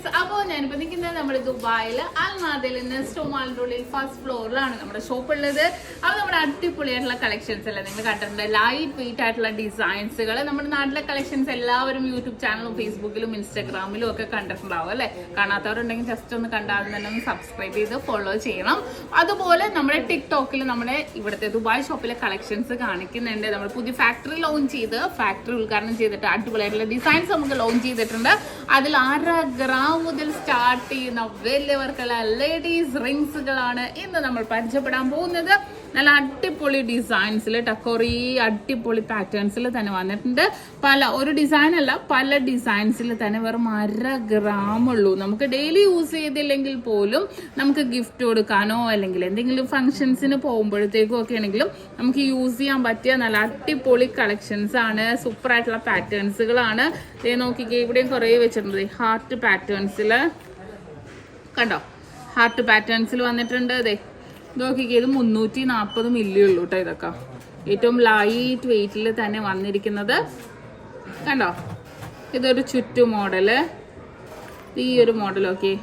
friends, അപ്പോൾ ഞാനിപ്പോൾ നിൽക്കുന്നത് നമ്മുടെ ദുബായിൽ അൽനാദയിൽ നെസ്റ്റോ മാളിൻ്റെ ഉള്ളിൽ ഫസ്റ്റ് ഫ്ലോറിലാണ് നമ്മുടെ ഷോപ്പ് ഉള്ളത്. അപ്പോൾ നമ്മുടെ അടിപൊളിയായിട്ടുള്ള കളക്ഷൻസ് അല്ലേ നിങ്ങൾ കണ്ടിട്ടുണ്ട്. ലൈറ്റ് വെയിറ്റ് ആയിട്ടുള്ള ഡിസൈൻസുകൾ നമ്മുടെ നാട്ടിലെ കളക്ഷൻസ് എല്ലാവരും യൂട്യൂബ് ചാനലും ഫേസ്ബുക്കിലും ഇൻസ്റ്റാഗ്രാമിലും ഒക്കെ കണ്ടിട്ടുണ്ടാവും അല്ലേ. കാണാത്തവരുണ്ടെങ്കിൽ ജസ്റ്റ് ഒന്ന് കണ്ടാൽ തന്നെ ഒന്ന് സബ്സ്ക്രൈബ് ചെയ്ത് ഫോളോ ചെയ്യണം. അതുപോലെ നമ്മുടെ ടിക്ടോക്കിൽ നമ്മുടെ ഇവിടുത്തെ ദുബായ് ഷോപ്പിലെ കളക്ഷൻസ് കാണിക്കുന്നുണ്ട്. നമ്മൾ പുതിയ ഫാക്ടറി ലോഞ്ച് ചെയ്ത് ഫാക്ടറി ഉദ്ഘാടനം ചെയ്തിട്ട് അടിപൊളിയായിട്ടുള്ള ഡിസൈൻസ് നമുക്ക് ലോഞ്ച് ചെയ്തിട്ടുണ്ട്. അതിൽ 1/2 ഗ്രാം മുതൽ സ്റ്റാർട്ട് ചെയ്യുന്ന വലിയവർക്കുള്ള ലേഡീസ് റിങ്സുകളാണ് ഇന്ന് നമ്മൾ പരിചയപ്പെടാൻ പോകുന്നത്. നല്ല അടിപൊളി ഡിസൈൻസിൽ ടക്കോറി അടിപൊളി പാറ്റേൺസിൽ തന്നെ വന്നിട്ടുണ്ട്. ഒരു ഡിസൈൻ അല്ല, പല ഡിസൈൻസിൽ തന്നെ വെറും 1/2 ഗ്രാം ഉള്ളൂ. നമുക്ക് ഡെയിലി യൂസ് ചെയ്തില്ലെങ്കിൽ പോലും നമുക്ക് ഗിഫ്റ്റ് കൊടുക്കാനോ അല്ലെങ്കിൽ എന്തെങ്കിലും ഫംഗ്ഷൻസിന് പോകുമ്പോഴത്തേക്കും ഒക്കെ ആണെങ്കിലും നമുക്ക് യൂസ് ചെയ്യാൻ പറ്റിയ നല്ല അടിപൊളി കളക്ഷൻസ് ആണ്. സൂപ്പർ ആയിട്ടുള്ള പാറ്റേൺസുകളാണ്. നോക്കിക്കേ, ഇവിടെയും കുറേ വെച്ചിട്ടുണ്ട്. ഹാർട്ട് പാറ്റേൺസിൽ കണ്ടോ, ഹാർട്ട് പാറ്റേൺസിൽ വന്നിട്ടുണ്ട്. അതെ നോക്കിക്കേ, ഇത് 340 മില്ലി ഉള്ളൂ കേട്ടോ. ഇതൊക്കെ ഏറ്റവും ലൈറ്റ് വെയിറ്റിൽ തന്നെ വന്നിരിക്കുന്നത് കണ്ടോ. ഇതൊരു ചുറ്റു മോഡല്, ഈ ഒരു മോഡൽ ഓക്കെ,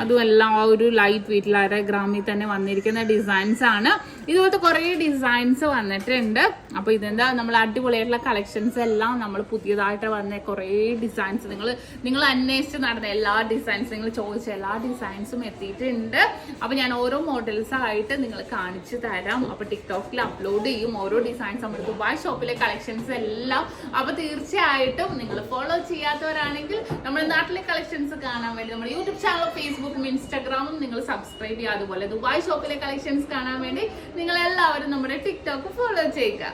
അതുമെല്ലാം ആ ഒരു ലൈറ്റ് വെയിറ്റിൽ 1/2 ഗ്രാമിൽ തന്നെ വന്നിരിക്കുന്ന ഡിസൈൻസ് ആണ്. ഇതുപോലത്തെ കുറേ ഡിസൈൻസ് വന്നിട്ടുണ്ട്. അപ്പോൾ ഇതെന്താ നമ്മൾ അടിപൊളിയായിട്ടുള്ള കളക്ഷൻസ് എല്ലാം നമ്മൾ പുതിയതായിട്ട് വന്ന കുറേ ഡിസൈൻസ് നിങ്ങൾ അന്വേഷിച്ച് നടന്ന എല്ലാ ഡിസൈൻസ്, നിങ്ങൾ ചോദിച്ച എല്ലാ ഡിസൈൻസും എത്തിയിട്ടുണ്ട്. അപ്പോൾ ഞാൻ ഓരോ മോഡൽസ് ആയിട്ട് നിങ്ങൾ കാണിച്ചു തരാം. അപ്പോൾ ടിക്ടോക്കിൽ അപ്ലോഡ് ചെയ്യും ഓരോ ഡിസൈൻസ് നമ്മുടെ ദുബായ് ഷോപ്പിലെ കളക്ഷൻസ് എല്ലാം. അപ്പോൾ തീർച്ചയായിട്ടും നിങ്ങൾ ഫോളോ ചെയ്യാത്തവരാണെങ്കിൽ നമ്മുടെ നാട്ടിലെ കളക്ഷൻസ് കാണാൻ വേണ്ടി നമ്മുടെ യൂട്യൂബ് ചാനൽ ഫേസ്ബുക്കും ഇൻസ്റ്റാഗ്രാമും നിങ്ങൾ സബ്സ്ക്രൈബ് ചെയ്യുക. അതുപോലെ ദുബായ് ഷോപ്പിലെ കളക്ഷൻസ് കാണാൻ വേണ്ടി നിങ്ങൾ എല്ലാവരും നമ്മുടെ ടിക്ടോക്ക് ഫോളോ ചെയ്യുക.